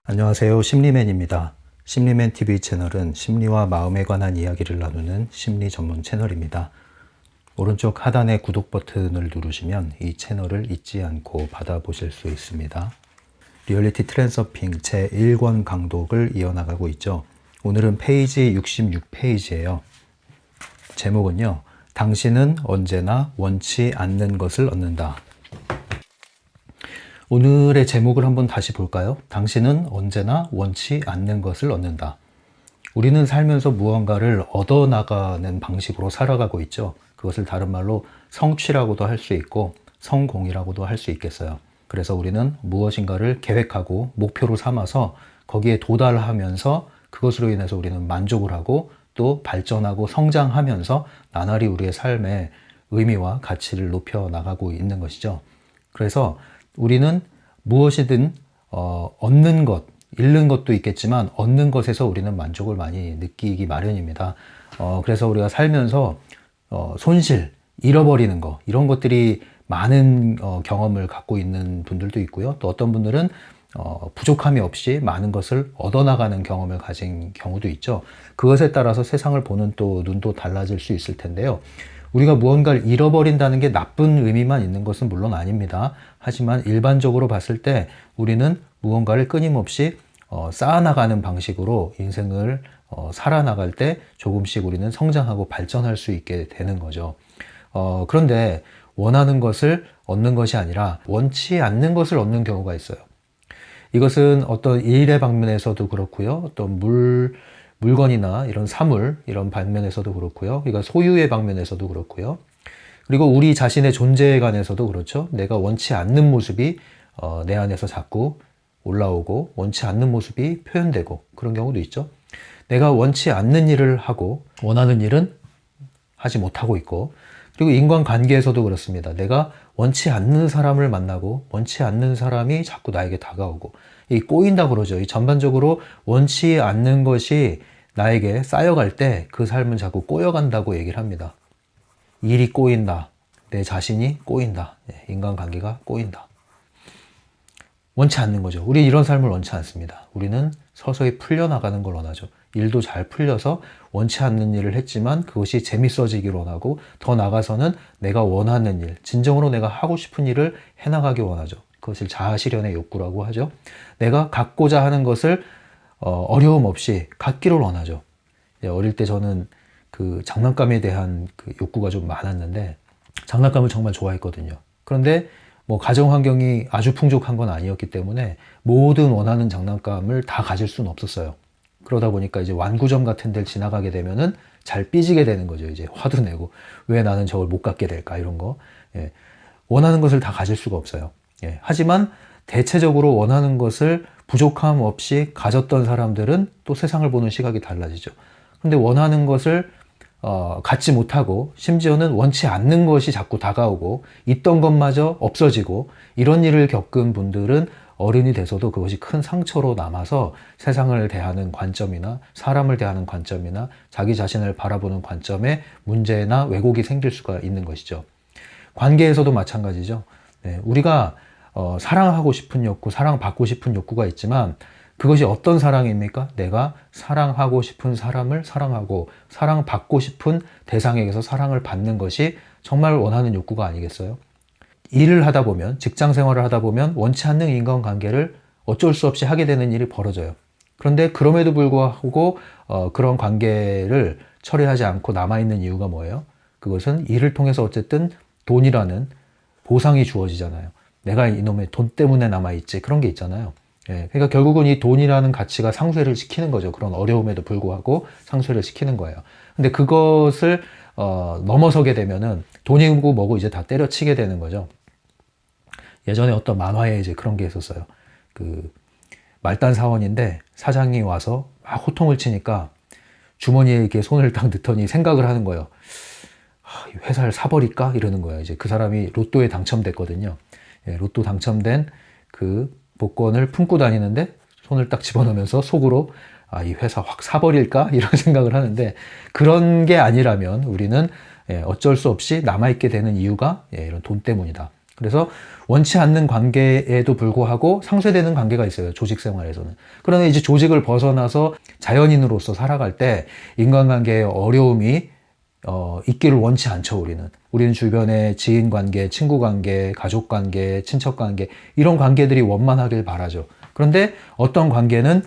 안녕하세요. 심리맨입니다. 심리맨 TV 채널은 심리와 마음에 관한 이야기를 나누는 심리 전문 채널입니다. 오른쪽 하단의 구독 버튼을 누르시면 이 채널을 잊지 않고 받아보실 수 있습니다. 리얼리티 트랜서핑 제1권 강독을 이어나가고 있죠. 오늘은 페이지 66페이지예요. 제목은요. 당신은 언제나 원치 않는 것을 얻는다. 오늘의 제목을 한번 다시 볼까요? 당신은 언제나 원치 않는 것을 얻는다. 우리는 살면서 무언가를 얻어나가는 방식으로 살아가고 있죠. 그것을 다른 말로 성취라고도 할 수 있고 성공이라고도 할 수 있겠어요. 그래서 우리는 무엇인가를 계획하고 목표로 삼아서 거기에 도달하면서 그것으로 인해서 우리는 만족을 하고 또 발전하고 성장하면서 나날이 우리의 삶의 의미와 가치를 높여 나가고 있는 것이죠. 그래서 우리는 무엇이든 얻는 것, 잃는 것도 있겠지만 얻는 것에서 우리는 만족을 많이 느끼기 마련입니다. 그래서 우리가 살면서 손실, 잃어버리는 것 이런 것들이 많은 경험을 갖고 있는 분들도 있고요. 또 어떤 분들은 부족함이 없이 많은 것을 얻어나가는 경험을 가진 경우도 있죠. 그것에 따라서 세상을 보는 또 눈도 달라질 수 있을 텐데요. 우리가 무언가를 잃어버린다는 게 나쁜 의미만 있는 것은 물론 아닙니다. 하지만 일반적으로 봤을 때 우리는 무언가를 끊임없이 쌓아나가는 방식으로 인생을 살아나갈 때 조금씩 우리는 성장하고 발전할 수 있게 되는 거죠. 그런데 원하는 것을 얻는 것이 아니라 원치 않는 것을 얻는 경우가 있어요. 이것은 어떤 일의 방면에서도 그렇고요. 어떤 물건이나 이런 사물, 이런 방면에서도 그렇고요. 그러니까 소유의 방면에서도 그렇고요. 그리고 우리 자신의 존재에 관해서도 그렇죠. 내가 원치 않는 모습이 내 안에서 자꾸 올라오고 원치 않는 모습이 표현되고 그런 경우도 있죠. 내가 원치 않는 일을 하고 원하는 일은 하지 못하고 있고 그리고 인간관계에서도 그렇습니다. 내가 원치 않는 사람을 만나고 원치 않는 사람이 자꾸 나에게 다가오고 이 꼬인다 그러죠. 이 전반적으로 원치 않는 것이 나에게 쌓여갈 때 그 삶은 자꾸 꼬여간다고 얘기를 합니다. 일이 꼬인다. 내 자신이 꼬인다. 인간관계가 꼬인다. 원치 않는 거죠. 우리 이런 삶을 원치 않습니다. 우리는 서서히 풀려나가는 걸 원하죠. 일도 잘 풀려서 원치 않는 일을 했지만 그것이 재밌어지기를 원하고 더 나아가서는 내가 원하는 일, 진정으로 내가 하고 싶은 일을 해나가기 원하죠. 그것을 자아실현의 욕구라고 하죠. 내가 갖고자 하는 것을 어려움 없이 갖기를 원하죠. 어릴 때 저는 그 장난감에 대한 그 욕구가 좀 많았는데 장난감을 정말 좋아했거든요. 그런데 뭐 가정 환경이 아주 풍족한 건 아니었기 때문에 모든 원하는 장난감을 다 가질 수는 없었어요. 그러다 보니까 이제 완구점 같은 데를 지나가게 되면은 잘 삐지게 되는 거죠. 이제 화도 내고 왜 나는 저걸 못 갖게 될까 이런 거. 원하는 것을 다 가질 수가 없어요. 하지만 대체적으로 원하는 것을 부족함 없이 가졌던 사람들은 또 세상을 보는 시각이 달라지죠. 근데 원하는 것을 갖지 못하고 심지어는 원치 않는 것이 자꾸 다가오고 있던 것마저 없어지고 이런 일을 겪은 분들은 어른이 돼서도 그것이 큰 상처로 남아서 세상을 대하는 관점이나 사람을 대하는 관점이나 자기 자신을 바라보는 관점에 문제나 왜곡이 생길 수가 있는 것이죠. 관계에서도 마찬가지죠. 우리가 사랑하고 싶은 욕구, 사랑받고 싶은 욕구가 있지만 그것이 어떤 사랑입니까? 내가 사랑하고 싶은 사람을 사랑하고 사랑받고 싶은 대상에게서 사랑을 받는 것이 정말 원하는 욕구가 아니겠어요? 일을 하다 보면, 직장 생활을 하다 보면 원치 않는 인간관계를 어쩔 수 없이 하게 되는 일이 벌어져요. 그런데 그럼에도 불구하고 그런 관계를 처리하지 않고 남아있는 이유가 뭐예요? 그것은 일을 통해서 어쨌든 돈이라는 보상이 주어지잖아요. 내가 이놈의 돈 때문에 남아있지 그런 게 있잖아요. 그러니까 결국은 이 돈이라는 가치가 상쇄를 시키는 거죠. 그런 어려움에도 불구하고 상쇄를 시키는 거예요. 근데 그것을 넘어서게 되면은 돈이고 뭐고 이제 다 때려치게 되는 거죠. 예전에 어떤 만화에 이제 그런 게 있었어요. 그 말단 사원인데 사장이 와서 막 호통을 치니까 주머니에 이렇게 손을 딱 넣더니 생각을 하는 거예요. 회사를 사버릴까? 이러는 거예요. 이제 그 사람이 로또에 당첨됐거든요. 로또 당첨된 그 복권을 품고 다니는데 손을 딱 집어넣으면서 속으로 이 회사 확 사버릴까? 이런 생각을 하는데 그런 게 아니라면 우리는 어쩔 수 없이 남아있게 되는 이유가 이런 돈 때문이다. 그래서 원치 않는 관계에도 불구하고 상쇄되는 관계가 있어요. 조직 생활에서는. 그러나 이제 조직을 벗어나서 자연인으로서 살아갈 때 인간관계의 어려움이 있기를 원치 않죠, 우리는 주변에 지인 관계, 친구 관계, 가족 관계, 친척 관계, 이런 관계들이 원만하길 바라죠. 그런데 어떤 관계는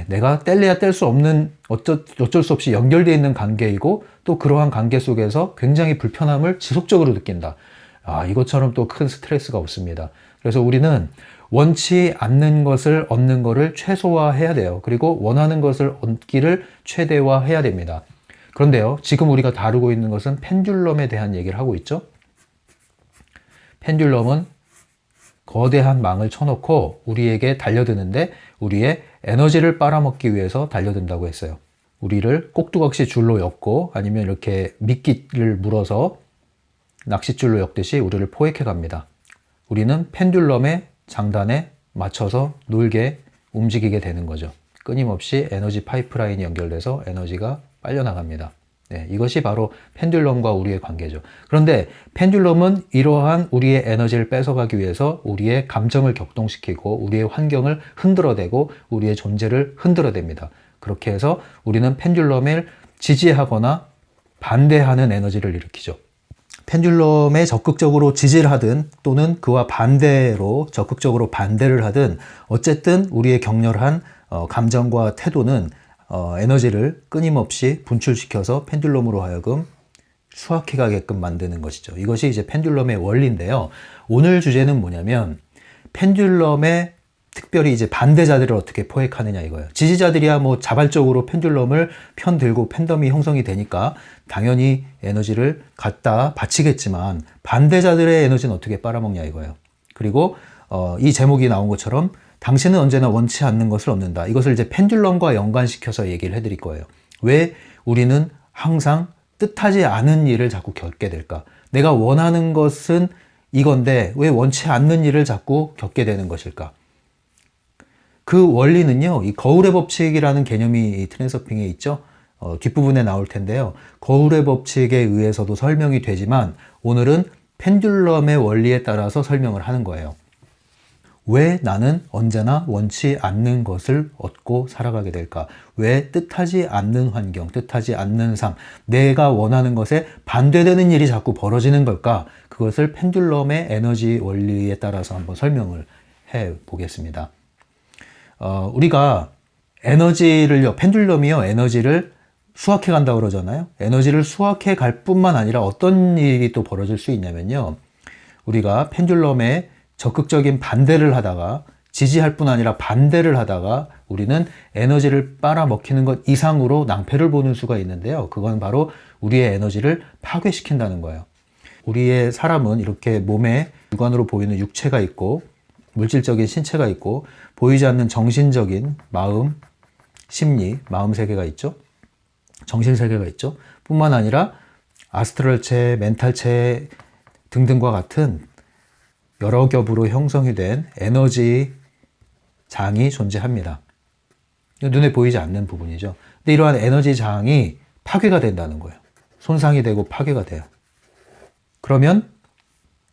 내가 뗄래야 뗄 수 없는 어쩔 수 없이 연결되어 있는 관계이고 또 그러한 관계 속에서 굉장히 불편함을 지속적으로 느낀다. 이것처럼 또 큰 스트레스가 없습니다. 그래서 우리는 원치 않는 것을 얻는 것을 최소화해야 돼요. 그리고 원하는 것을 얻기를 최대화해야 됩니다. 그런데요, 지금 우리가 다루고 있는 것은 펜듈럼에 대한 얘기를 하고 있죠. 펜듈럼은 거대한 망을 쳐놓고 우리에게 달려드는데 우리의 에너지를 빨아먹기 위해서 달려든다고 했어요. 우리를 꼭두각시 줄로 엮고 아니면 이렇게 미끼를 물어서 낚싯줄로 엮듯이 우리를 포획해 갑니다. 우리는 펜듈럼의 장단에 맞춰서 놀게 움직이게 되는 거죠. 끊임없이 에너지 파이프라인이 연결돼서 에너지가 빨려나갑니다. 이것이 바로 펜듈럼과 우리의 관계죠. 그런데 펜듈럼은 이러한 우리의 에너지를 뺏어가기 위해서 우리의 감정을 격동시키고 우리의 환경을 흔들어대고 우리의 존재를 흔들어댑니다. 그렇게 해서 우리는 펜듈럼을 지지하거나 반대하는 에너지를 일으키죠. 펜듈럼에 적극적으로 지지를 하든 또는 그와 반대로 적극적으로 반대를 하든 어쨌든 우리의 격렬한 감정과 태도는 에너지를 끊임없이 분출시켜서 펜듈럼으로 하여금 수확해 가게끔 만드는 것이죠. 이것이 이제 펜듈럼의 원리인데요. 오늘 주제는 뭐냐면 펜듈럼의 특별히 이제 반대자들을 어떻게 포획하느냐 이거예요. 지지자들이야 뭐 자발적으로 펜듈럼을 편들고 팬덤이 형성이 되니까 당연히 에너지를 갖다 바치겠지만 반대자들의 에너지는 어떻게 빨아먹냐 이거예요. 그리고 이 제목이 나온 것처럼 당신은 언제나 원치 않는 것을 얻는다. 이것을 이제 펜듈럼과 연관시켜서 얘기를 해드릴 거예요. 왜 우리는 항상 뜻하지 않은 일을 자꾸 겪게 될까? 내가 원하는 것은 이건데 왜 원치 않는 일을 자꾸 겪게 되는 것일까? 그 원리는요, 이 거울의 법칙이라는 개념이 이 트랜서핑에 있죠. 뒷부분에 나올 텐데요. 거울의 법칙에 의해서도 설명이 되지만 오늘은 펜듈럼의 원리에 따라서 설명을 하는 거예요. 왜 나는 언제나 원치 않는 것을 얻고 살아가게 될까? 왜 뜻하지 않는 환경, 뜻하지 않는 삶, 내가 원하는 것에 반대되는 일이 자꾸 벌어지는 걸까? 그것을 펜듈럼의 에너지 원리에 따라서 한번 설명을 해 보겠습니다. 우리가 에너지를요, 펜듈럼이요, 에너지를 수확해 간다고 그러잖아요. 에너지를 수확해 갈 뿐만 아니라 어떤 일이 또 벌어질 수 있냐면요. 우리가 펜듈럼에 적극적인 반대를 하다가 지지할 뿐 아니라 반대를 하다가 우리는 에너지를 빨아먹히는 것 이상으로 낭패를 보는 수가 있는데요. 그건 바로 우리의 에너지를 파괴시킨다는 거예요. 우리의 사람은 이렇게 몸에 육안으로 보이는 육체가 있고 물질적인 신체가 있고 보이지 않는 정신적인 마음, 심리, 마음 세계가 있죠. 정신 세계가 있죠. 뿐만 아니라 아스트랄체, 멘탈체 등등과 같은 여러 겹으로 형성이 된 에너지 장이 존재합니다. 눈에 보이지 않는 부분이죠. 근데 이러한 에너지 장이 파괴가 된다는 거예요. 손상이 되고 파괴가 돼요. 그러면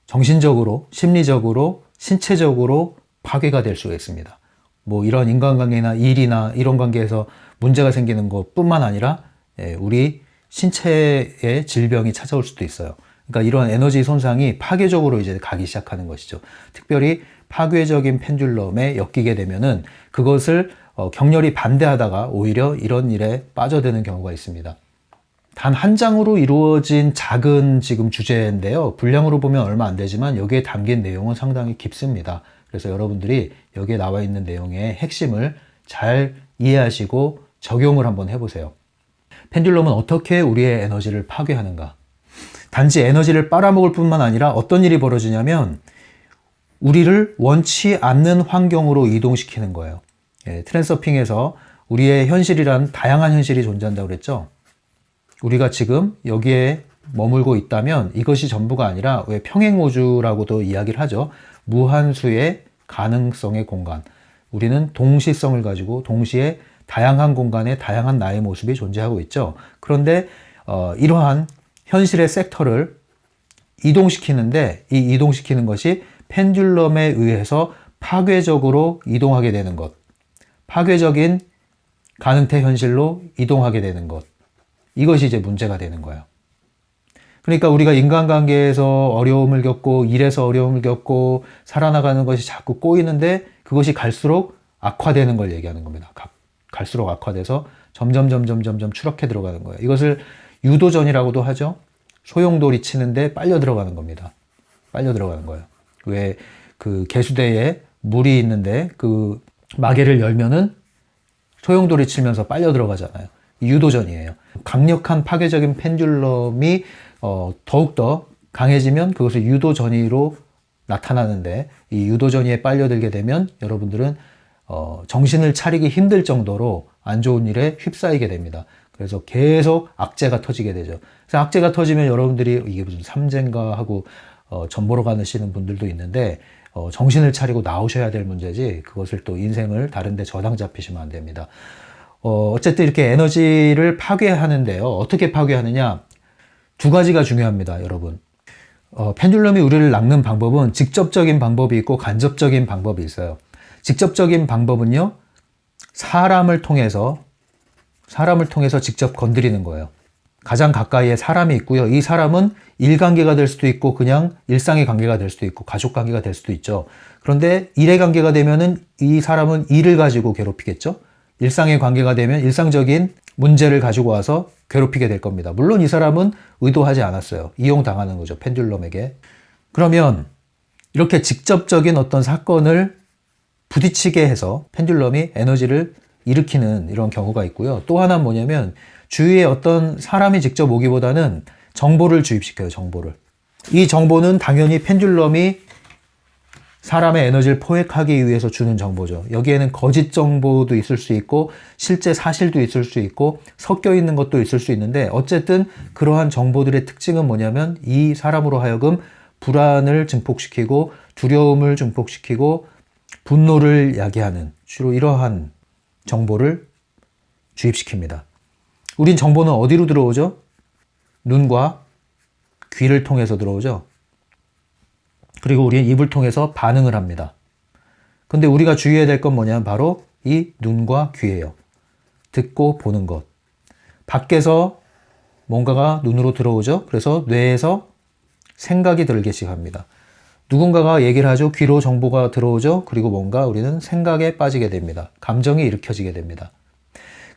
정신적으로, 심리적으로, 신체적으로 파괴가 될 수가 있습니다. 뭐 이런 인간관계나 일이나 이런 관계에서 문제가 생기는 것뿐만 아니라 우리 신체에 질병이 찾아올 수도 있어요. 그러니까 이런 에너지 손상이 파괴적으로 이제 가기 시작하는 것이죠. 특별히 파괴적인 펜듈럼에 엮이게 되면은 그것을 격렬히 반대하다가 오히려 이런 일에 빠져드는 경우가 있습니다. 단 한 장으로 이루어진 작은 지금 주제인데요. 분량으로 보면 얼마 안 되지만 여기에 담긴 내용은 상당히 깊습니다. 그래서 여러분들이 여기에 나와 있는 내용의 핵심을 잘 이해하시고 적용을 한번 해보세요. 펜듈럼은 어떻게 우리의 에너지를 파괴하는가? 단지 에너지를 빨아먹을 뿐만 아니라 어떤 일이 벌어지냐면 우리를 원치 않는 환경으로 이동시키는 거예요. 트랜서핑에서 우리의 현실이란 다양한 현실이 존재한다고 그랬죠. 우리가 지금 여기에 머물고 있다면 이것이 전부가 아니라 왜 평행우주라고도 이야기를 하죠. 무한수의 가능성의 공간. 우리는 동시성을 가지고 동시에 다양한 공간에 다양한 나의 모습이 존재하고 있죠. 그런데 이러한 현실의 섹터를 이동시키는데 이 이동시키는 것이 펜듈럼에 의해서 파괴적으로 이동하게 되는 것, 파괴적인 가능태 현실로 이동하게 되는 것, 이것이 이제 문제가 되는 거예요. 그러니까 우리가 인간관계에서 어려움을 겪고 일에서 어려움을 겪고 살아나가는 것이 자꾸 꼬이는데 그것이 갈수록 악화되는 걸 얘기하는 겁니다. 갈수록 악화돼서 점점 추락해 들어가는 거예요. 이것을 유도전이라고도 하죠. 소용돌이 치는데 빨려 들어가는 겁니다. 빨려 들어가는 거예요. 왜 그 개수대에 물이 있는데 그 마개를 열면은 소용돌이 치면서 빨려 들어가잖아요. 유도전이에요. 강력한 파괴적인 펜듈럼이 더욱더 강해지면 그것을 유도전이로 나타나는데 이 유도전이에 빨려들게 되면 여러분들은 정신을 차리기 힘들 정도로 안 좋은 일에 휩싸이게 됩니다. 그래서 계속 악재가 터지게 되죠. 그래서 악재가 터지면 여러분들이 이게 무슨 삼재인가 하고 전보러 가시는 분들도 있는데 정신을 차리고 나오셔야 될 문제지 그것을 또 인생을 다른 데 저당 잡히시면 안 됩니다. 어쨌든 이렇게 에너지를 파괴하는데요. 어떻게 파괴하느냐? 두 가지가 중요합니다, 여러분. 펜듈럼이 우리를 낚는 방법은 직접적인 방법이 있고 간접적인 방법이 있어요. 직접적인 방법은요, 사람을 통해서 직접 건드리는 거예요. 가장 가까이에 사람이 있고요. 이 사람은 일관계가 될 수도 있고 그냥 일상의 관계가 될 수도 있고 가족 관계가 될 수도 있죠. 그런데 일의 관계가 되면은 이 사람은 일을 가지고 괴롭히겠죠. 일상의 관계가 되면 일상적인 문제를 가지고 와서 괴롭히게 될 겁니다. 물론 이 사람은 의도하지 않았어요. 이용당하는 거죠. 펜듈럼에게. 그러면 이렇게 직접적인 어떤 사건을 부딪히게 해서 펜듈럼이 에너지를 일으키는 이런 경우가 있고요. 또 하나는 뭐냐면 주위에 어떤 사람이 직접 오기보다는 정보를 주입시켜요. 정보를. 이 정보는 당연히 펜듈럼이 사람의 에너지를 포획하기 위해서 주는 정보죠. 여기에는 거짓 정보도 있을 수 있고 실제 사실도 있을 수 있고 섞여 있는 것도 있을 수 있는데 어쨌든 그러한 정보들의 특징은 뭐냐면 이 사람으로 하여금 불안을 증폭시키고 두려움을 증폭시키고 분노를 야기하는 주로 이러한 정보를 주입시킵니다. 우린 정보는 어디로 들어오죠? 눈과 귀를 통해서 들어오죠. 그리고 우리는 입을 통해서 반응을 합니다. 근데 우리가 주의해야 될 건 뭐냐면 바로 이 눈과 귀예요. 듣고 보는 것. 밖에서 뭔가가 눈으로 들어오죠. 그래서 뇌에서 생각이 들기 시작합니다. 누군가가 얘기를 하죠. 귀로 정보가 들어오죠. 그리고 뭔가 우리는 생각에 빠지게 됩니다. 감정이 일으켜지게 됩니다.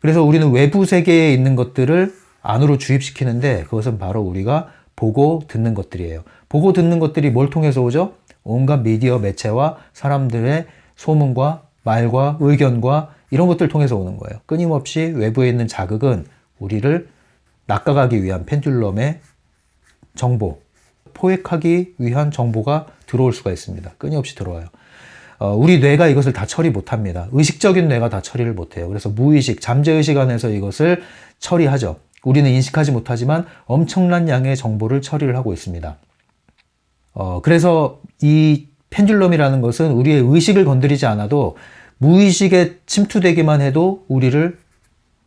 그래서 우리는 외부 세계에 있는 것들을 안으로 주입시키는데 그것은 바로 우리가 보고 듣는 것들이에요. 보고 듣는 것들이 뭘 통해서 오죠? 온갖 미디어 매체와 사람들의 소문과 말과 의견과 이런 것들 통해서 오는 거예요. 끊임없이 외부에 있는 자극은 우리를 낚아가기 위한 펜듈럼의 정보, 포획하기 위한 정보가 들어올 수가 있습니다. 끊임없이 들어와요. 우리 뇌가 이것을 다 처리 못합니다. 의식적인 뇌가 다 처리를 못해요. 그래서 무의식, 잠재의식 안에서 이것을 처리하죠. 우리는 인식하지 못하지만 엄청난 양의 정보를 처리를 하고 있습니다. 그래서 이 펜듈럼이라는 것은 우리의 의식을 건드리지 않아도 무의식에 침투되기만 해도 우리를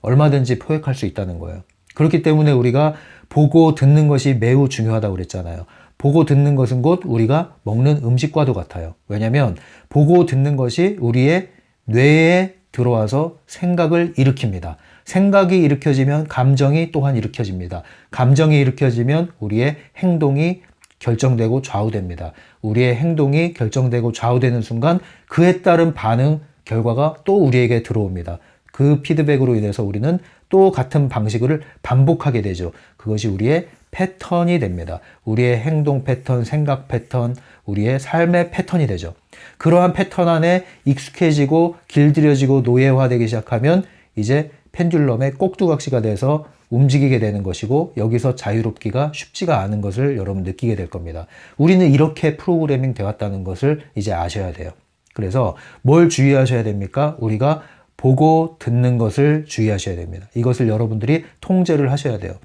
얼마든지 포획할 수 있다는 거예요. 그렇기 때문에 우리가 보고 듣는 것이 매우 중요하다고 그랬잖아요. 보고 듣는 것은 곧 우리가 먹는 음식과도 같아요. 왜냐하면 보고 듣는 것이 우리의 뇌에 들어와서 생각을 일으킵니다. 생각이 일으켜지면 감정이 또한 일으켜집니다. 감정이 일으켜지면 우리의 행동이 결정되고 좌우됩니다. 우리의 행동이 결정되고 좌우되는 순간 그에 따른 반응, 결과가 또 우리에게 들어옵니다. 그 피드백으로 인해서 우리는 또 같은 방식을 반복하게 되죠. 그것이 우리의 패턴이 됩니다. 우리의 행동 패턴, 생각 패턴, 우리의 삶의 패턴이 되죠. 그러한 패턴 안에 익숙해지고 길들여지고 노예화되기 시작하면 이제 펜듈럼의 꼭두각시가 돼서 움직이게 되는 것이고 여기서 자유롭기가 쉽지가 않은 것을 여러분 느끼게 될 겁니다. 우리는 이렇게 프로그래밍 되었다는 것을 이제 아셔야 돼요. 그래서 뭘 주의하셔야 됩니까? 우리가 보고 듣는 것을 주의하셔야 됩니다. 이것을 여러분들이 통제를 하셔야 돼요.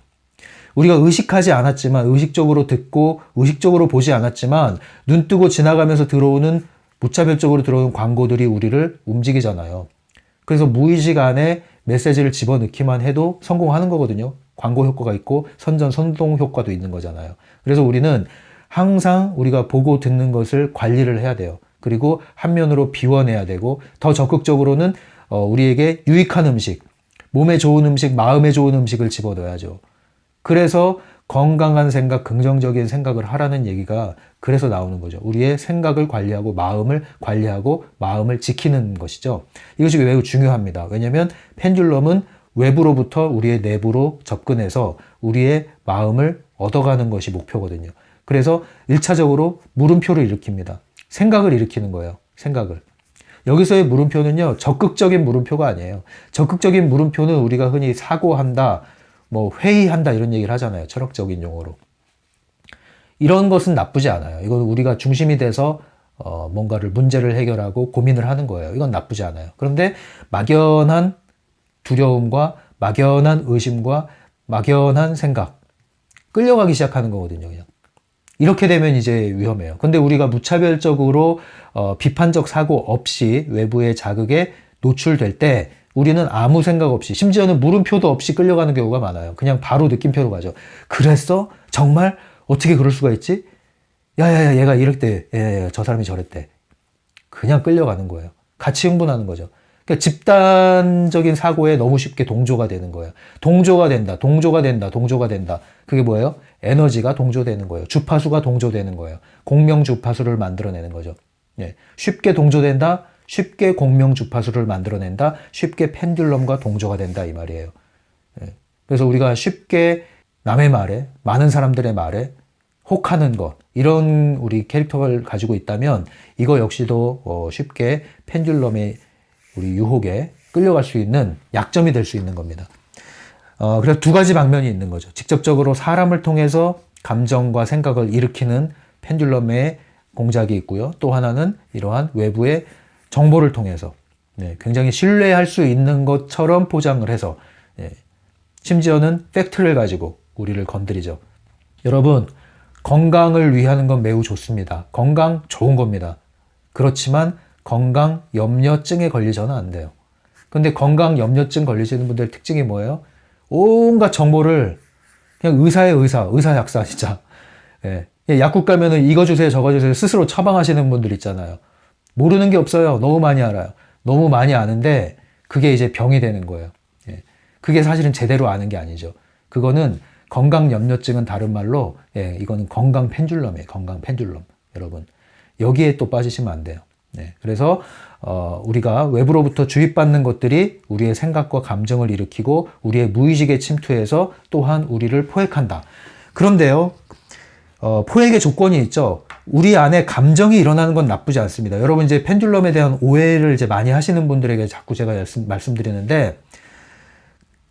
우리가 의식하지 않았지만 의식적으로 듣고 의식적으로 보지 않았지만 눈 뜨고 지나가면서 들어오는 무차별적으로 들어오는 광고들이 우리를 움직이잖아요. 그래서 무의식 안에 메시지를 집어넣기만 해도 성공하는 거거든요. 광고 효과가 있고 선전 선동 효과도 있는 거잖아요. 그래서 우리는 항상 우리가 보고 듣는 것을 관리를 해야 돼요. 그리고 한면으로 비워내야 되고 더 적극적으로는 우리에게 유익한 음식, 몸에 좋은 음식, 마음에 좋은 음식을 집어넣어야죠. 그래서 건강한 생각, 긍정적인 생각을 하라는 얘기가 그래서 나오는 거죠. 우리의 생각을 관리하고 마음을 관리하고 마음을 지키는 것이죠. 이것이 매우 중요합니다. 왜냐하면 펜듈럼은 외부로부터 우리의 내부로 접근해서 우리의 마음을 얻어가는 것이 목표거든요. 그래서 1차적으로 물음표를 일으킵니다. 생각을 일으키는 거예요. 생각을. 여기서의 물음표는요, 적극적인 물음표가 아니에요. 적극적인 물음표는 우리가 흔히 사고한다, 뭐 회의한다 이런 얘기를 하잖아요. 철학적인 용어로. 이런 것은 나쁘지 않아요. 이건 우리가 중심이 돼서 뭔가를 문제를 해결하고 고민을 하는 거예요. 이건 나쁘지 않아요. 그런데 막연한 두려움과 막연한 의심과 막연한 생각, 끌려가기 시작하는 거거든요. 그냥. 이렇게 되면 이제 위험해요. 근데 우리가 무차별적으로 비판적 사고 없이 외부의 자극에 노출될 때 우리는 아무 생각 없이, 심지어는 물음표도 없이 끌려가는 경우가 많아요. 그냥 바로 느낌표로 가죠. 그랬어? 정말? 어떻게 그럴 수가 있지? 야야야, 얘가 이랬대. 야야야, 저 사람이 저랬대. 그냥 끌려가는 거예요. 같이 흥분하는 거죠. 그러니까 집단적인 사고에 너무 쉽게 동조가 되는 거예요. 동조가 된다, 동조가 된다, 동조가 된다. 그게 뭐예요? 에너지가 동조되는 거예요. 주파수가 동조되는 거예요. 공명 주파수를 만들어내는 거죠. 예. 쉽게 동조된다, 쉽게 공명 주파수를 만들어낸다, 쉽게 펜듈럼과 동조가 된다 이 말이에요. 예. 그래서 우리가 쉽게 남의 말에, 많은 사람들의 말에 혹하는 것, 이런 우리 캐릭터를 가지고 있다면 이거 역시도 쉽게 펜듈럼의 우리 유혹에 끌려갈 수 있는 약점이 될 수 있는 겁니다. 그래서 두 가지 방면이 있는 거죠. 직접적으로 사람을 통해서 감정과 생각을 일으키는 펜듈럼의 공작이 있고요. 또 하나는 이러한 외부의 정보를 통해서 굉장히 신뢰할 수 있는 것처럼 포장을 해서 심지어는 팩트를 가지고 우리를 건드리죠. 여러분, 건강을 위하는 건 매우 좋습니다. 건강 좋은 겁니다. 그렇지만 건강 염려증에 걸리셔는 안 돼요. 근데 건강 염려증 걸리시는 분들 특징이 뭐예요? 온갖 정보를 그냥 의사의 의사 약사 진짜. 예. 약국 가면은 이거 주세요, 저거 주세요 스스로 처방하시는 분들 있잖아요. 모르는 게 없어요. 너무 많이 알아요. 너무 많이 아는데 그게 이제 병이 되는 거예요. 예. 그게 사실은 제대로 아는 게 아니죠. 그거는 건강 염려증은 다른 말로 이거는 건강 펜듈럼이에요. 건강 펜듈럼. 여러분 여기에 또 빠지시면 안 돼요. 그래서 우리가 외부로부터 주입받는 것들이 우리의 생각과 감정을 일으키고 우리의 무의식에 침투해서 또한 우리를 포획한다. 그런데요, 포획의 조건이 있죠. 우리 안에 감정이 일어나는 건 나쁘지 않습니다. 여러분 이제 펜듈럼에 대한 오해를 이제 많이 하시는 분들에게 자꾸 제가 말씀드리는데,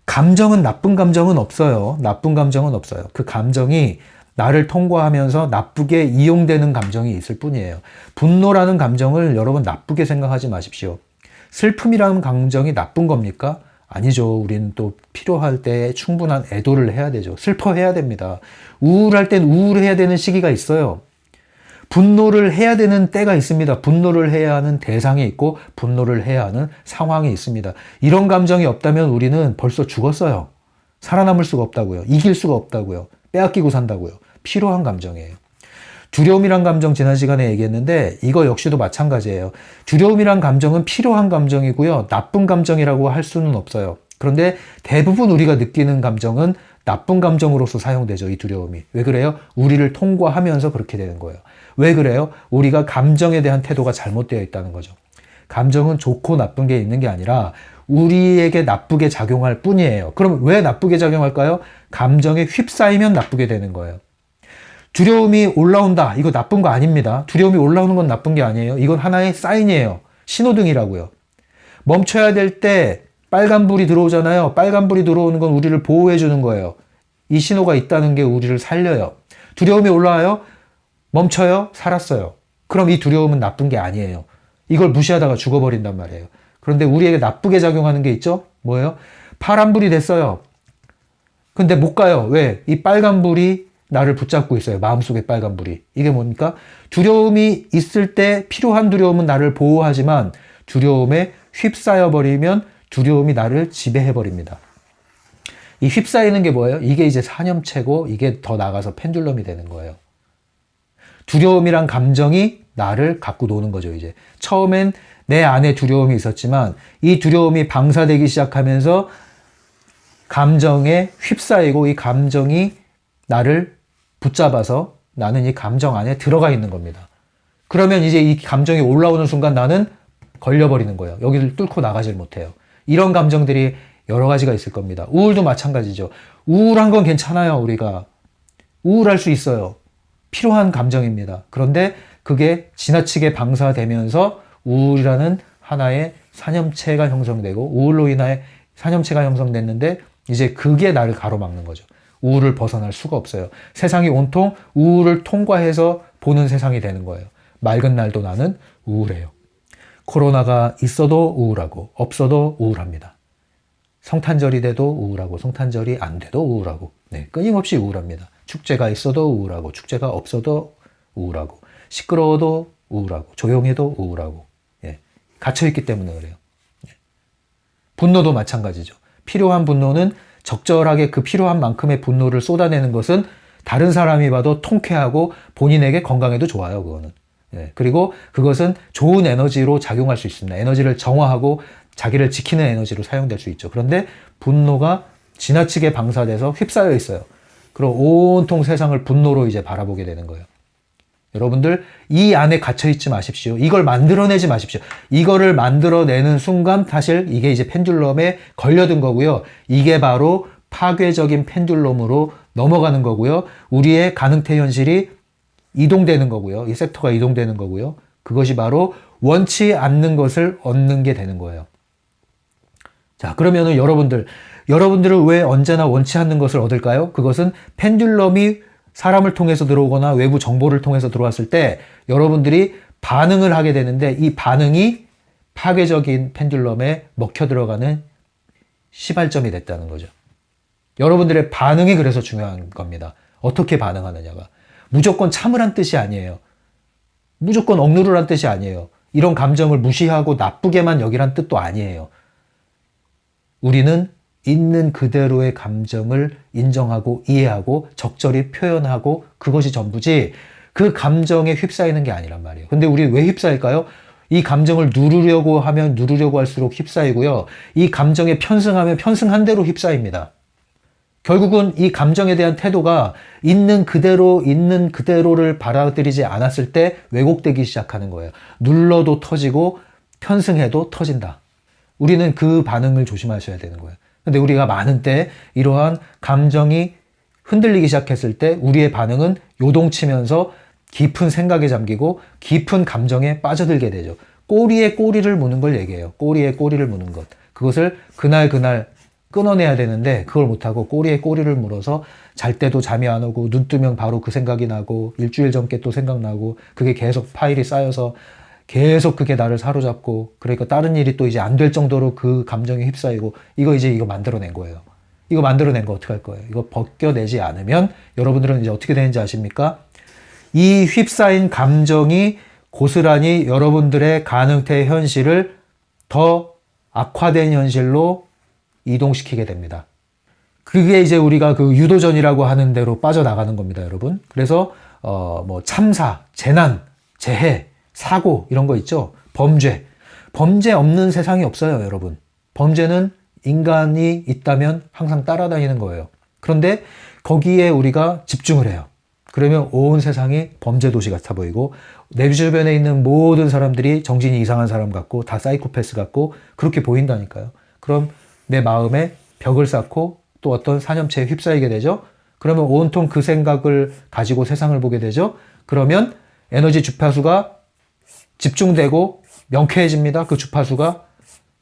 감정은 나쁜 감정은 없어요. 나쁜 감정은 없어요. 그 감정이 나를 통과하면서 나쁘게 이용되는 감정이 있을 뿐이에요. 분노라는 감정을 여러분 나쁘게 생각하지 마십시오. 슬픔이라는 감정이 나쁜 겁니까? 아니죠. 우리는 또 필요할 때 충분한 애도를 해야 되죠. 슬퍼해야 됩니다. 우울할 땐 우울해야 되는 시기가 있어요. 분노를 해야 되는 때가 있습니다. 분노를 해야 하는 대상이 있고 분노를 해야 하는 상황이 있습니다. 이런 감정이 없다면 우리는 벌써 죽었어요. 살아남을 수가 없다고요. 이길 수가 없다고요. 빼앗기고 산다고요. 필요한 감정이에요. 두려움이란 감정 지난 시간에 얘기했는데 이거 역시도 마찬가지예요. 두려움이란 감정은 필요한 감정이고요. 나쁜 감정이라고 할 수는 없어요. 그런데 대부분 우리가 느끼는 감정은 나쁜 감정으로서 사용되죠. 이 두려움이. 왜 그래요? 우리를 통과하면서 그렇게 되는 거예요. 왜 그래요? 우리가 감정에 대한 태도가 잘못되어 있다는 거죠. 감정은 좋고 나쁜 게 있는 게 아니라 우리에게 나쁘게 작용할 뿐이에요. 그럼 왜 나쁘게 작용할까요? 감정에 휩싸이면 나쁘게 되는 거예요. 두려움이 올라온다. 이거 나쁜 거 아닙니다. 두려움이 올라오는 건 나쁜 게 아니에요. 이건 하나의 사인이에요. 신호등이라고요. 멈춰야 될 때 빨간불이 들어오잖아요. 빨간불이 들어오는 건 우리를 보호해 주는 거예요. 이 신호가 있다는 게 우리를 살려요. 두려움이 올라와요. 멈춰요. 살았어요. 그럼 이 두려움은 나쁜 게 아니에요. 이걸 무시하다가 죽어버린단 말이에요. 그런데 우리에게 나쁘게 작용하는 게 있죠? 뭐예요? 파란불이 됐어요. 근데 못 가요. 왜? 이 빨간불이 나를 붙잡고 있어요. 마음속에 빨간불이. 이게 뭡니까? 두려움이 있을 때 필요한 두려움은 나를 보호하지만 두려움에 휩싸여버리면 두려움이 나를 지배해버립니다. 이 휩싸이는 게 뭐예요? 이게 이제 사념체고 이게 더 나가서 펜듈럼이 되는 거예요. 두려움이란 감정이 나를 갖고 노는 거죠, 이제. 처음엔 내 안에 두려움이 있었지만 이 두려움이 방사되기 시작하면서 감정에 휩싸이고 이 감정이 나를 붙잡아서 나는 이 감정 안에 들어가 있는 겁니다. 그러면 이제 이 감정이 올라오는 순간 나는 걸려버리는 거예요. 여기를 뚫고 나가질 못해요. 이런 감정들이 여러 가지가 있을 겁니다. 우울도 마찬가지죠. 우울한 건 괜찮아요, 우리가. 우울할 수 있어요. 필요한 감정입니다. 그런데 그게 지나치게 방사되면서 우울이라는 하나의 산염체가 형성되고 우울로 인해 산염체가 형성됐는데 이제 그게 나를 가로막는 거죠. 우울을 벗어날 수가 없어요. 세상이 온통 우울을 통과해서 보는 세상이 되는 거예요. 맑은 날도 나는 우울해요. 코로나가 있어도 우울하고 없어도 우울합니다. 성탄절이 돼도 우울하고 성탄절이 안 돼도 우울하고 네, 끊임없이 우울합니다. 축제가 있어도 우울하고 축제가 없어도 우울하고 시끄러워도 우울하고 조용해도 우울하고 예, 갇혀있기 때문에 그래요. 예. 분노도 마찬가지죠. 필요한 분노는 적절하게 그 필요한 만큼의 분노를 쏟아내는 것은 다른 사람이 봐도 통쾌하고 본인에게 건강에도 좋아요. 그거는. 예. 그리고 그것은 좋은 에너지로 작용할 수 있습니다. 에너지를 정화하고 자기를 지키는 에너지로 사용될 수 있죠. 그런데 분노가 지나치게 방사돼서 휩싸여 있어요. 그럼 온통 세상을 분노로 이제 바라보게 되는 거예요. 여러분들 이 안에 갇혀있지 마십시오. 이걸 만들어내지 마십시오. 이거를 만들어내는 순간 사실 이게 이제 펜듈럼에 걸려든 거고요. 이게 바로 파괴적인 펜듈럼으로 넘어가는 거고요. 우리의 가능태 현실이 이동되는 거고요. 이 섹터가 이동되는 거고요. 그것이 바로 원치 않는 것을 얻는 게 되는 거예요. 자, 그러면은 여러분들은 왜 언제나 원치 않는 것을 얻을까요? 그것은 펜듈럼이 사람을 통해서 들어오거나 외부 정보를 통해서 들어왔을 때 여러분들이 반응을 하게 되는데 이 반응이 파괴적인 펜듈럼에 먹혀 들어가는 시발점이 됐다는 거죠. 여러분들의 반응이 그래서 중요한 겁니다. 어떻게 반응하느냐가. 무조건 참으란 뜻이 아니에요. 무조건 억누르란 뜻이 아니에요. 이런 감정을 무시하고 나쁘게만 여기란 뜻도 아니에요. 우리는 있는 그대로의 감정을 인정하고 이해하고 적절히 표현하고 그것이 전부지 그 감정에 휩싸이는 게 아니란 말이에요. 근데 우리 왜 휩싸일까요? 이 감정을 누르려고 하면 누르려고 할수록 휩싸이고요. 이 감정에 편승하면 편승한 대로 휩싸입니다. 결국은 이 감정에 대한 태도가 있는 그대로를 받아들이지 않았을 때 왜곡되기 시작하는 거예요. 눌러도 터지고 편승해도 터진다. 우리는 그 반응을 조심하셔야 되는 거예요. 근데 우리가 많은 때 이러한 감정이 흔들리기 시작했을 때 우리의 반응은 요동치면서 깊은 생각에 잠기고 깊은 감정에 빠져들게 되죠. 꼬리에 꼬리를 무는 걸 얘기해요. 꼬리에 꼬리를 무는 것. 그것을 그날 끊어내야 되는데 그걸 못하고 꼬리에 꼬리를 물어서 잘 때도 잠이 안 오고 눈 뜨면 바로 그 생각이 나고 일주일 전께 또 생각나고 그게 계속 파일이 쌓여서 계속 그게 나를 사로잡고 그러니까 다른 일이 또 이제 안 될 정도로 그 감정에 휩싸이고 이거 만들어낸 거예요. 이거 만들어낸 거 어떻게 할 거예요? 이거 벗겨내지 않으면 여러분들은 이제 어떻게 되는지 아십니까? 이 휩싸인 감정이 고스란히 여러분들의 가능태 현실을 더 악화된 현실로 이동시키게 됩니다. 그게 이제 우리가 그 유도전이라고 하는 대로 빠져나가는 겁니다, 여러분. 그래서 뭐 참사, 재난, 재해, 사고 이런 거 있죠. 범죄 없는 세상이 없어요, 여러분. 범죄는 인간이 있다면 항상 따라다니는 거예요. 그런데 거기에 우리가 집중을 해요. 그러면 온 세상이 범죄 도시 같아 보이고 내 주변에 있는 모든 사람들이 정신이 이상한 사람 같고 다 사이코패스 같고 그렇게 보인다니까요. 그럼 내 마음에 벽을 쌓고 또 어떤 산염체에 휩싸이게 되죠. 그러면 온통 그 생각을 가지고 세상을 보게 되죠. 그러면 에너지 주파수가 집중되고 명쾌해집니다. 그 주파수가.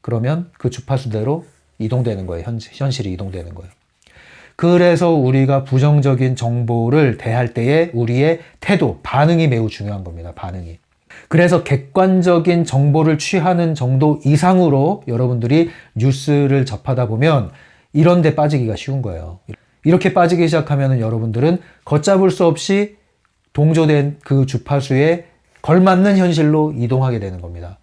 그러면 그 주파수대로 이동되는 거예요. 현실이 이동되는 거예요. 그래서 우리가 부정적인 정보를 대할 때에 우리의 태도, 반응이 매우 중요한 겁니다. 반응이. 그래서 객관적인 정보를 취하는 정도 이상으로 여러분들이 뉴스를 접하다 보면 이런 데 빠지기가 쉬운 거예요. 이렇게 빠지기 시작하면 여러분들은 걷잡을 수 없이 동조된 그 주파수에 걸맞는 현실로 이동하게 되는 겁니다.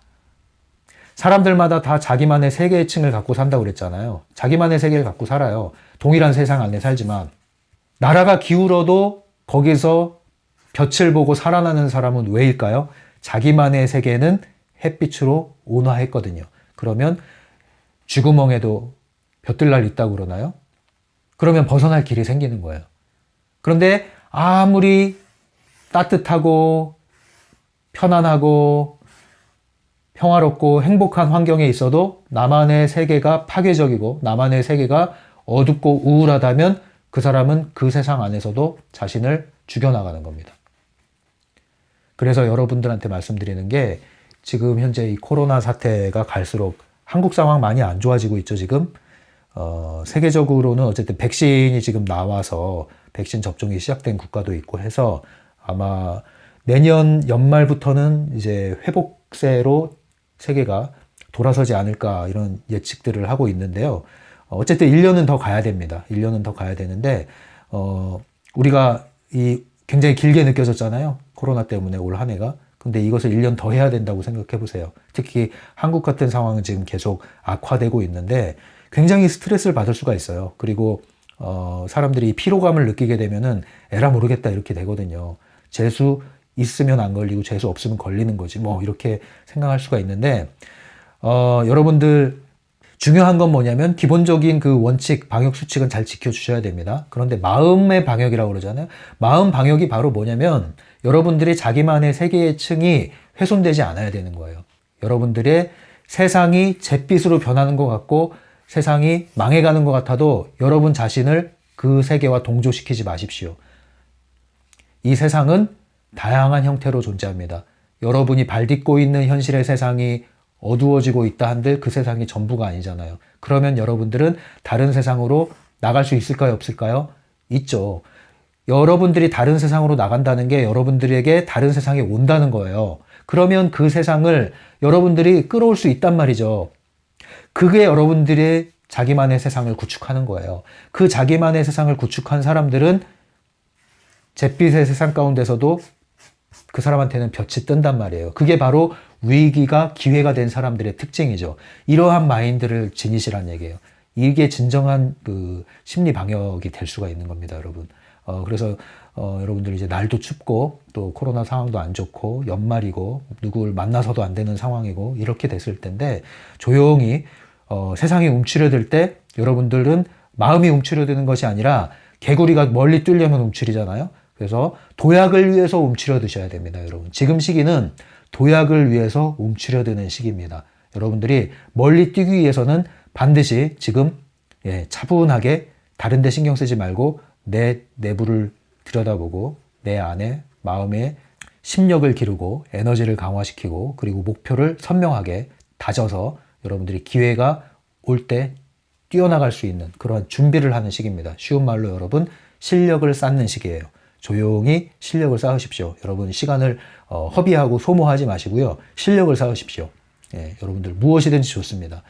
사람들마다 다 자기만의 세계의 층을 갖고 산다고 그랬잖아요. 자기만의 세계를 갖고 살아요. 동일한 세상 안에 살지만 나라가 기울어도 거기서 빛을 보고 살아나는 사람은 왜일까요? 자기만의 세계는 햇빛으로 온화했거든요. 그러면 쥐구멍에도 볕들 있다고 그러나요? 그러면 벗어날 길이 생기는 거예요. 그런데 아무리 따뜻하고 편안하고 평화롭고 행복한 환경에 있어도 나만의 세계가 파괴적이고 나만의 세계가 어둡고 우울하다면 그 사람은 그 세상 안에서도 자신을 죽여나가는 겁니다. 그래서 여러분들한테 말씀드리는 게 지금 현재 이 코로나 사태가 갈수록 한국 상황 많이 안 좋아지고 있죠, 지금. 세계적으로는 어쨌든 백신이 지금 나와서 백신 접종이 시작된 국가도 있고 해서 아마 내년 연말부터는 이제 회복세로 세계가 돌아서지 않을까 이런 예측들을 하고 있는데요. 어쨌든 1년은 더 가야 됩니다. 1년은 더 가야 되는데, 우리가 이 굉장히 길게 느껴졌잖아요. 코로나 때문에 올 한 해가. 근데 이것을 1년 더 해야 된다고 생각해 보세요. 특히 한국 같은 상황은 지금 계속 악화되고 있는데 굉장히 스트레스를 받을 수가 있어요. 그리고 사람들이 피로감을 느끼게 되면은 에라 모르겠다 이렇게 되거든요. 재수 있으면 안 걸리고 재수 없으면 걸리는 거지 뭐 이렇게 생각할 수가 있는데, 여러분들 중요한 건 뭐냐면 기본적인 그 원칙, 방역 수칙은 잘 지켜주셔야 됩니다. 그런데 마음의 방역이라고 그러잖아요. 마음 방역이 바로 뭐냐면 여러분들이 자기만의 세계의 층이 훼손되지 않아야 되는 거예요. 여러분들의 세상이 잿빛으로 변하는 것 같고 세상이 망해가는 것 같아도 여러분 자신을 그 세계와 동조시키지 마십시오. 이 세상은 다양한 형태로 존재합니다. 여러분이 발딛고 있는 현실의 세상이 어두워지고 있다 한들 그 세상이 전부가 아니잖아요. 그러면 여러분들은 다른 세상으로 나갈 수 있을까요? 없을까요? 있죠. 여러분들이 다른 세상으로 나간다는 게 여러분들에게 다른 세상에 온다는 거예요. 그러면 그 세상을 여러분들이 끌어올 수 있단 말이죠. 그게 여러분들의 자기만의 세상을 구축하는 거예요. 그 자기만의 세상을 구축한 사람들은 잿빛의 세상 가운데서도 그 사람한테는 볕이 뜬단 말이에요. 그게 바로 위기가 기회가 된 사람들의 특징이죠. 이러한 마인드를 지니시란 얘기예요. 이게 진정한 그 심리 방역이 될 수가 있는 겁니다, 여러분. 그래서 여러분들 이제 날도 춥고 또 코로나 상황도 안 좋고 연말이고 누구를 만나서도 안 되는 상황이고 이렇게 됐을 텐데 조용히 세상이 움츠려들 때 여러분들은 마음이 움츠려드는 것이 아니라 개구리가 멀리 뛰려면 움츠리잖아요. 그래서 도약을 위해서 움츠려 드셔야 됩니다, 여러분. 지금 시기는 도약을 위해서 움츠려드는 시기입니다. 여러분들이 멀리 뛰기 위해서는 반드시 지금 차분하게 다른 데 신경 쓰지 말고 내 내부를 들여다보고 내 안에 마음에 심력을 기르고 에너지를 강화시키고 그리고 목표를 선명하게 다져서 여러분들이 기회가 올 때 뛰어나갈 수 있는 그러한 준비를 하는 시기입니다. 쉬운 말로 여러분 실력을 쌓는 시기예요. 조용히 실력을 쌓으십시오. 여러분 시간을 허비하고 소모하지 마시고요. 실력을 쌓으십시오. 여러분들 무엇이든지 좋습니다.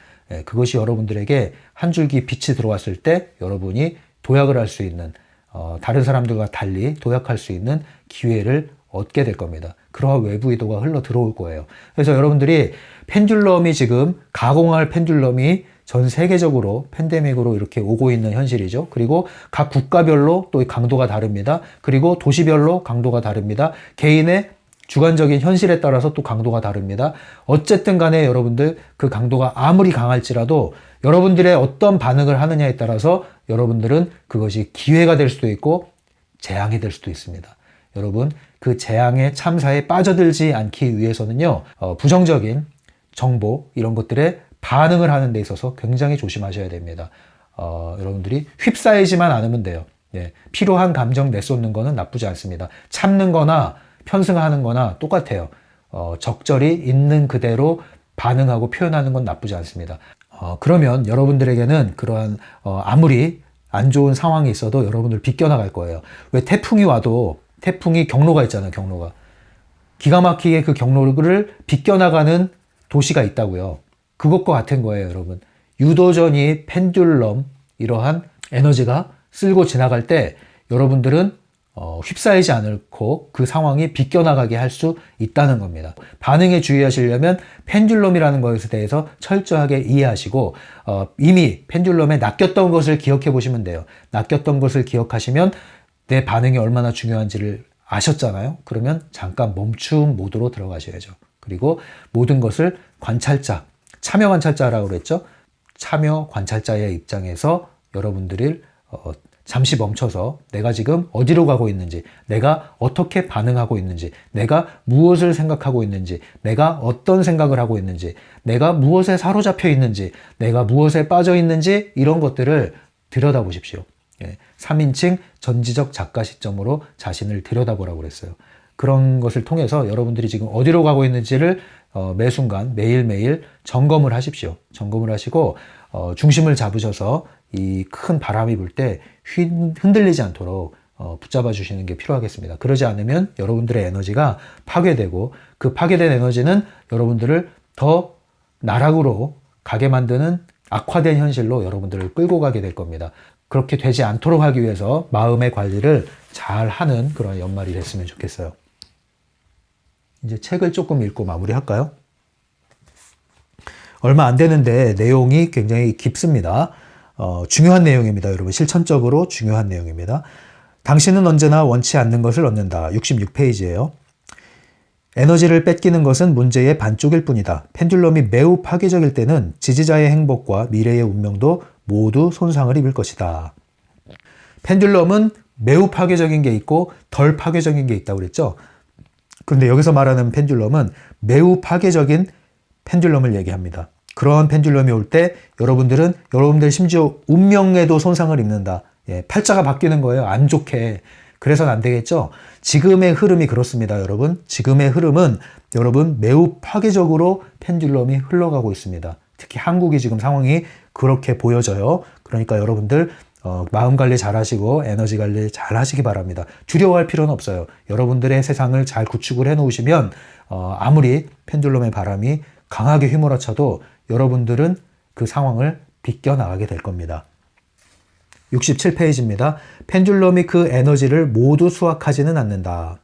그것이 여러분들에게 한 줄기 빛이 들어왔을 때 여러분이 도약을 할 수 있는 다른 사람들과 달리 도약할 수 있는 기회를 얻게 될 겁니다. 그러한 외부 의도가 흘러 들어올 거예요. 그래서 여러분들이 펜듈럼이 지금 가공할 펜듈럼이 전 세계적으로 팬데믹으로 이렇게 오고 있는 현실이죠. 그리고 각 국가별로 또 강도가 다릅니다. 그리고 도시별로 강도가 다릅니다. 개인의 주관적인 현실에 따라서 또 강도가 다릅니다. 어쨌든 간에 여러분들 그 강도가 아무리 강할지라도 여러분들의 어떤 반응을 하느냐에 따라서 여러분들은 그것이 기회가 될 수도 있고 재앙이 될 수도 있습니다. 여러분 그 재앙의 참사에 빠져들지 않기 위해서는요. 부정적인 정보 이런 것들에 반응을 하는 데 있어서 굉장히 조심하셔야 됩니다. 여러분들이 휩싸이지만 않으면 돼요. 필요한 감정 내쏟는 거는 나쁘지 않습니다. 참는 거나 편승하는 거나 똑같아요. 적절히 있는 그대로 반응하고 표현하는 건 나쁘지 않습니다. 그러면 여러분들에게는 그러한 아무리 안 좋은 상황이 있어도 여러분들 비껴나갈 거예요. 왜 태풍이 와도 태풍이 경로가 있잖아요. 경로가. 기가 막히게 그 경로를 비껴나가는 도시가 있다고요. 그것과 같은 거예요, 여러분. 유도전이 펜듈럼 이러한 에너지가 쓸고 지나갈 때 여러분들은 휩싸이지 않고 그 상황이 비껴나가게 할 수 있다는 겁니다. 반응에 주의하시려면 펜듈럼이라는 것에 대해서 철저하게 이해하시고 이미 펜듈럼에 낚였던 것을 기억해 보시면 돼요. 낚였던 것을 기억하시면 내 반응이 얼마나 중요한지를 아셨잖아요. 그러면 잠깐 멈춤 모드로 들어가셔야죠. 그리고 모든 것을 관찰자, 참여 관찰자라고 그랬죠. 참여 관찰자의 입장에서 여러분들이 잠시 멈춰서 내가 지금 어디로 가고 있는지, 내가 어떻게 반응하고 있는지, 내가 무엇을 생각하고 있는지, 내가 어떤 생각을 하고 있는지, 내가 무엇에 사로잡혀 있는지, 내가 무엇에 빠져 있는지, 이런 것들을 들여다보십시오. 3인칭 전지적 작가 시점으로 자신을 들여다보라고 그랬어요. 그런 것을 통해서 여러분들이 지금 어디로 가고 있는지를 매 순간 매일매일 점검을 하십시오. 점검을 하시고 중심을 잡으셔서 이 큰 바람이 불 때 흔들리지 않도록 붙잡아 주시는 게 필요하겠습니다. 그러지 않으면 여러분들의 에너지가 파괴되고, 그 파괴된 에너지는 여러분들을 더 나락으로 가게 만드는 악화된 현실로 여러분들을 끌고 가게 될 겁니다. 그렇게 되지 않도록 하기 위해서 마음의 관리를 잘 하는 그런 연말이 됐으면 좋겠어요. 이제 책을 조금 읽고 마무리할까요? 얼마 안 되는데 내용이 굉장히 깊습니다. 중요한 내용입니다. 여러분, 실천적으로 중요한 내용입니다. 당신은 언제나 원치 않는 것을 얻는다. 66페이지예요. 에너지를 뺏기는 것은 문제의 반쪽일 뿐이다. 펜듈럼이 매우 파괴적일 때는 지지자의 행복과 미래의 운명도 모두 손상을 입을 것이다. 펜듈럼은 매우 파괴적인 게 있고 덜 파괴적인 게 있다고 그랬죠. 그런데 여기서 말하는 펜듈럼은 매우 파괴적인 펜듈럼을 얘기합니다. 그런 펜듈럼이 올 때 여러분들 심지어 운명에도 손상을 입는다. 팔자가 바뀌는 거예요. 안 좋게. 그래서는 안 되겠죠. 지금의 흐름이 그렇습니다, 여러분. 지금의 흐름은 여러분 매우 파괴적으로 펜듈럼이 흘러가고 있습니다. 특히 한국이 지금 상황이 그렇게 보여져요. 그러니까 여러분들 마음 관리 잘 하시고 에너지 관리 잘 하시기 바랍니다. 두려워할 필요는 없어요. 여러분들의 세상을 잘 구축을 해 놓으시면 아무리 펜듈럼의 바람이 강하게 휘몰아쳐도 여러분들은 그 상황을 비껴나가게 될 겁니다. 67페이지입니다. 펜듈럼이 그 에너지를 모두 수확하지는 않는다.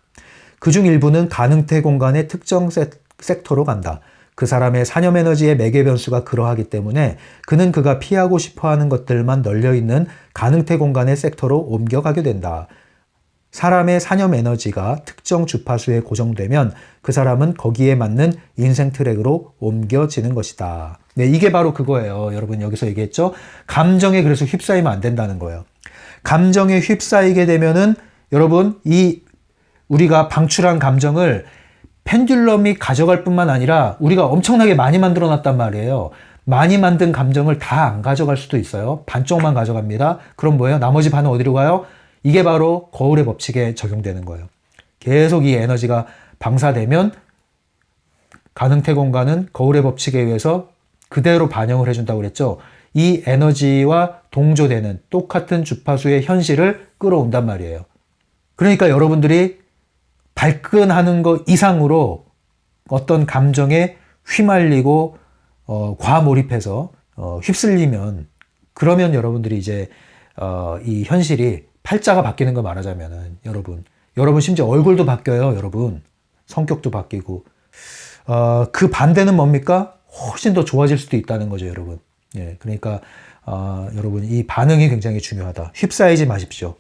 그중 일부는 가능태 공간의 특정 섹터로 간다. 그 사람의 사념 에너지의 매개 변수가 그러하기 때문에 그는 그가 피하고 싶어하는 것들만 널려있는 가능태 공간의 섹터로 옮겨가게 된다. 사람의 사념 에너지가 특정 주파수에 고정되면 그 사람은 거기에 맞는 인생 트랙으로 옮겨지는 것이다. 네, 이게 바로 그거예요. 여러분, 여기서 얘기했죠? 감정에 그래서 휩싸이면 안 된다는 거예요. 감정에 휩싸이게 되면은 여러분, 우리가 방출한 감정을 펜듈럼이 가져갈 뿐만 아니라 우리가 엄청나게 많이 만들어 놨단 말이에요. 많이 만든 감정을 다 안 가져갈 수도 있어요. 반쪽만 가져갑니다. 그럼 뭐예요? 나머지 반은 어디로 가요? 이게 바로 거울의 법칙에 적용되는 거예요. 계속 이 에너지가 방사되면 가능태 공간은 거울의 법칙에 의해서 그대로 반영을 해준다고 그랬죠. 이 에너지와 동조되는 똑같은 주파수의 현실을 끌어온단 말이에요. 그러니까 여러분들이 발끈하는 것 이상으로 어떤 감정에 휘말리고 과몰입해서 휩쓸리면, 그러면 여러분들이 이제 이 현실이 팔자가 바뀌는 거 말하자면은 여러분 심지어 얼굴도 바뀌어요. 여러분 성격도 바뀌고 그 반대는 뭡니까? 훨씬 더 좋아질 수도 있다는 거죠, 여러분. 그러니까 여러분 이 반응이 굉장히 중요하다. 휩싸이지 마십시오.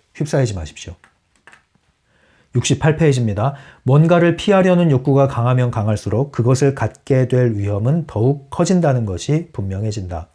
68페이지입니다. 뭔가를 피하려는 욕구가 강하면 강할수록 그것을 갖게 될 위험은 더욱 커진다는 것이 분명해진다.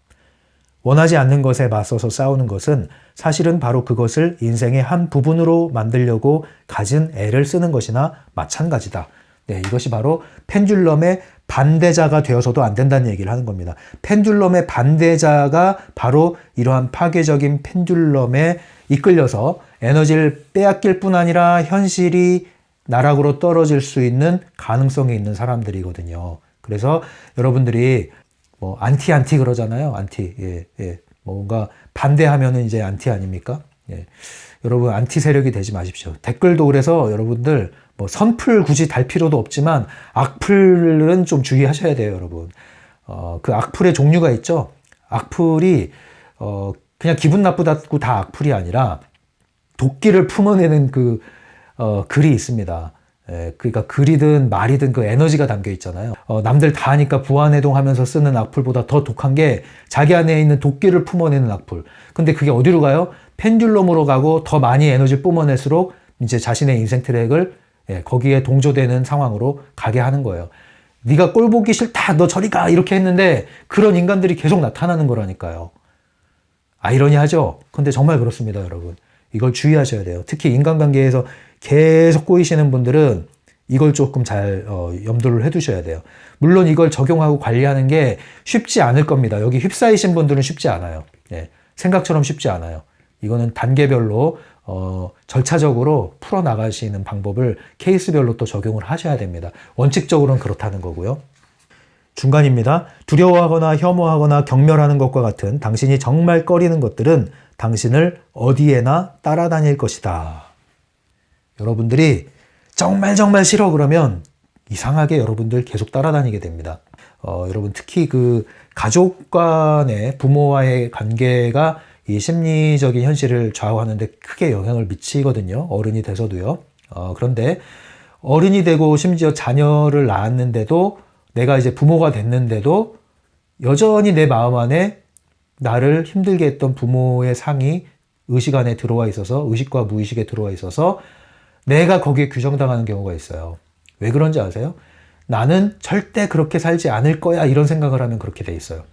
원하지 않는 것에 맞서서 싸우는 것은 사실은 바로 그것을 인생의 한 부분으로 만들려고 가진 애를 쓰는 것이나 마찬가지다. 네, 이것이 바로 펜듈럼의 반대자가 되어서도 안 된다는 얘기를 하는 겁니다. 펜듈럼의 반대자가 바로 이러한 파괴적인 펜듈럼에 이끌려서 에너지를 빼앗길 뿐 아니라 현실이 나락으로 떨어질 수 있는 가능성이 있는 사람들이거든요. 그래서 여러분들이 뭐 안티 그러잖아요. 안티. 뭔가 반대하면은 이제 안티 아닙니까? 여러분 안티 세력이 되지 마십시오. 댓글도 그래서 여러분들 뭐 선풀 굳이 달 필요도 없지만 악플은 좀 주의하셔야 돼요, 여러분. 그 악플의 종류가 있죠. 악플이 그냥 기분 나쁘다고 다 악플이 아니라 도끼를 품어내는 글이 있습니다. 그러니까 글이든 말이든 그 에너지가 담겨 있잖아요. 남들 다 하니까 부안해동하면서 쓰는 악플보다 더 독한 게 자기 안에 있는 도끼를 품어내는 악플. 근데 그게 어디로 가요? 펜듈럼으로 가고 더 많이 에너지를 뿜어낼수록 이제 자신의 인생 트랙을 거기에 동조되는 상황으로 가게 하는 거예요. 네가 꼴 보기 싫다, 너 저리 가, 이렇게 했는데 그런 인간들이 계속 나타나는 거라니까요. 아이러니하죠? 근데 정말 그렇습니다, 여러분. 이걸 주의하셔야 돼요. 특히 인간관계에서 계속 꼬이시는 분들은 이걸 조금 잘 염두를 해두셔야 돼요. 물론 이걸 적용하고 관리하는 게 쉽지 않을 겁니다. 여기 휩싸이신 분들은 쉽지 않아요. 생각처럼 쉽지 않아요. 이거는 단계별로 절차적으로 풀어나가시는 방법을 케이스별로 또 적용을 하셔야 됩니다. 원칙적으로는 그렇다는 거고요. 중간입니다. 두려워하거나 혐오하거나 경멸하는 것과 같은 당신이 정말 꺼리는 것들은 당신을 어디에나 따라다닐 것이다. 여러분들이 정말 싫어 그러면 이상하게 여러분들 계속 따라다니게 됩니다. 여러분 특히 그 가족 간의 부모와의 관계가 이 심리적인 현실을 좌우하는데 크게 영향을 미치거든요. 어른이 돼서도요. 그런데 어른이 되고 심지어 자녀를 낳았는데도 내가 이제 부모가 됐는데도 여전히 내 마음 안에 나를 힘들게 했던 부모의 상이 의식 안에 들어와 있어서 의식과 무의식에 들어와 있어서 내가 거기에 규정당하는 경우가 있어요. 왜 그런지 아세요? 나는 절대 그렇게 살지 않을 거야 이런 생각을 하면 그렇게 돼 있어요.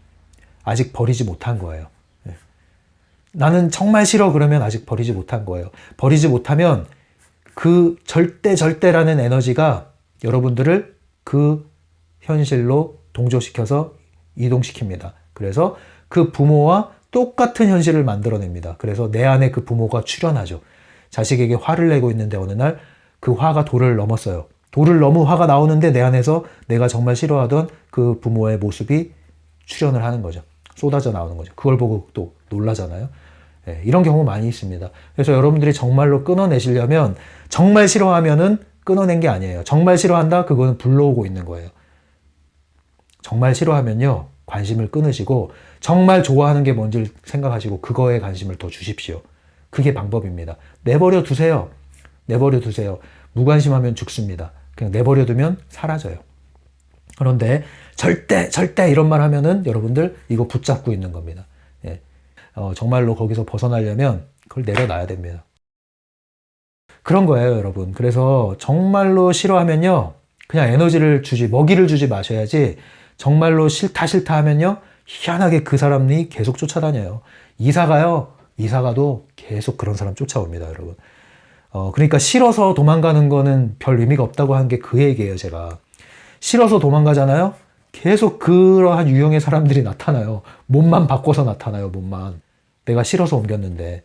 아직 버리지 못한 거예요. 나는 정말 싫어 그러면 아직 버리지 못한 거예요. 버리지 못하면 그 절대라는 에너지가 여러분들을 그 현실로 동조시켜서 이동시킵니다. 그래서 그 부모와 똑같은 현실을 만들어냅니다. 그래서 내 안에 그 부모가 출현하죠. 자식에게 화를 내고 있는데 어느 날 그 화가 도를 넘었어요. 도를 넘은 화가 나오는데 내 안에서 내가 정말 싫어하던 그 부모의 모습이 출현을 하는 거죠. 쏟아져 나오는 거죠. 그걸 보고 또 놀라잖아요. 이런 경우 많이 있습니다. 그래서 여러분들이 정말로 끊어내시려면 정말 싫어하면은 끊어낸 게 아니에요. 정말 싫어한다? 그거는 불러오고 있는 거예요. 정말 싫어하면요. 관심을 끊으시고 정말 좋아하는 게 뭔지 생각하시고 그거에 관심을 더 주십시오. 그게 방법입니다. 내버려 두세요. 내버려 두세요. 무관심하면 죽습니다. 그냥 내버려 두면 사라져요. 그런데 절대 이런 말 하면은 여러분들 이거 붙잡고 있는 겁니다. 정말로 거기서 벗어나려면 그걸 내려놔야 됩니다. 그런 거예요, 여러분. 그래서 정말로 싫어하면요. 그냥 에너지를 주지, 먹이를 주지 마셔야지 정말로 싫다 하면요. 희한하게 그 사람이 계속 쫓아다녀요. 이사가도 계속 그런 사람 쫓아옵니다, 여러분. 그러니까 싫어서 도망가는 거는 별 의미가 없다고 한 게 그 얘기예요, 제가. 싫어서 도망가잖아요? 계속 그러한 유형의 사람들이 나타나요. 몸만 바꿔서 나타나요, 몸만. 내가 싫어서 옮겼는데.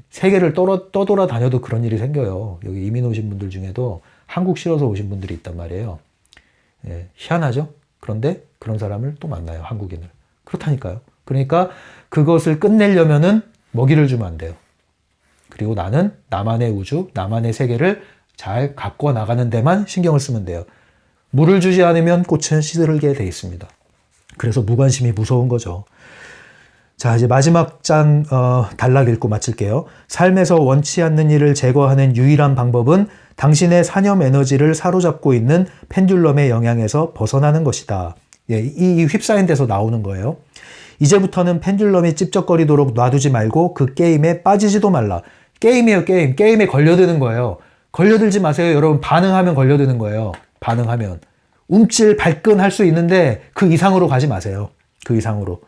세계를 떠돌아다녀도 그런 일이 생겨요. 여기 이민 오신 분들 중에도 한국 싫어서 오신 분들이 있단 말이에요. 희한하죠? 그런데 그런 사람을 또 만나요, 한국인을. 그렇다니까요. 그러니까 그것을 끝내려면은 먹이를 주면 안 돼요. 그리고 나는 나만의 우주, 나만의 세계를 잘 가꿔 나가는 데만 신경을 쓰면 돼요. 물을 주지 않으면 꽃은 시들게 돼 있습니다. 그래서 무관심이 무서운 거죠. 자, 이제 마지막 장 단락 읽고 마칠게요. 삶에서 원치 않는 일을 제거하는 유일한 방법은 당신의 사념 에너지를 사로잡고 있는 펜듈럼의 영향에서 벗어나는 것이다. 이 휩싸인 데서 나오는 거예요. 이제부터는 펜듈럼이 찝쩍거리도록 놔두지 말고 그 게임에 빠지지도 말라. 게임이에요, 게임. 게임에 걸려드는 거예요. 걸려들지 마세요. 여러분, 반응하면 걸려드는 거예요. 반응하면. 움찔, 발끈할 수 있는데 그 이상으로 가지 마세요. 그 이상으로.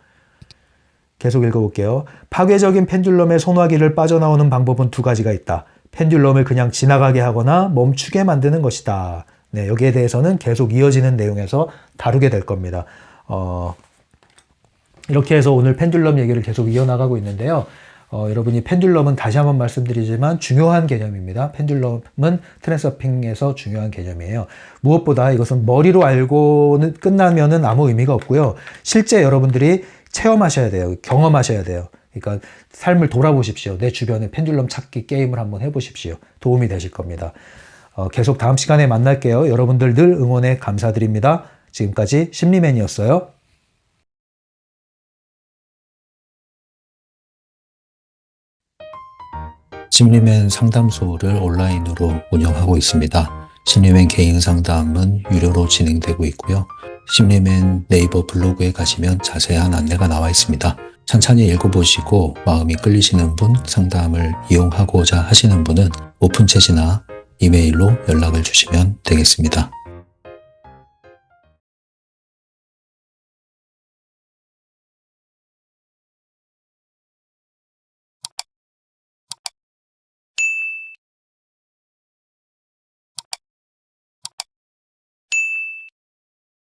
계속 읽어볼게요. 파괴적인 펜듈럼의 손화기를 빠져나오는 방법은 두 가지가 있다. 펜듈럼을 그냥 지나가게 하거나 멈추게 만드는 것이다. 네, 여기에 대해서는 계속 이어지는 내용에서 다루게 될 겁니다. 이렇게 해서 오늘 펜듈럼 얘기를 계속 이어나가고 있는데요. 여러분이 펜듈럼은 다시 한번 말씀드리지만 중요한 개념입니다. 펜듈럼은 트랜서핑에서 중요한 개념이에요. 무엇보다 이것은 머리로 알고는 끝나면은 아무 의미가 없고요. 실제 여러분들이 체험하셔야 돼요. 경험하셔야 돼요. 그러니까 삶을 돌아보십시오. 내 주변에 펜듈럼 찾기 게임을 한번 해보십시오. 도움이 되실 겁니다. 계속 다음 시간에 만날게요. 여러분들 늘 응원에 감사드립니다. 지금까지 심리맨이었어요. 심리맨 상담소를 온라인으로 운영하고 있습니다. 심리맨 개인 상담은 유료로 진행되고 있고요. 심리맨 네이버 블로그에 가시면 자세한 안내가 나와 있습니다. 찬찬히 읽어보시고 마음이 끌리시는 분, 상담을 이용하고자 하시는 분은 오픈챗이나 이메일로 연락을 주시면 되겠습니다.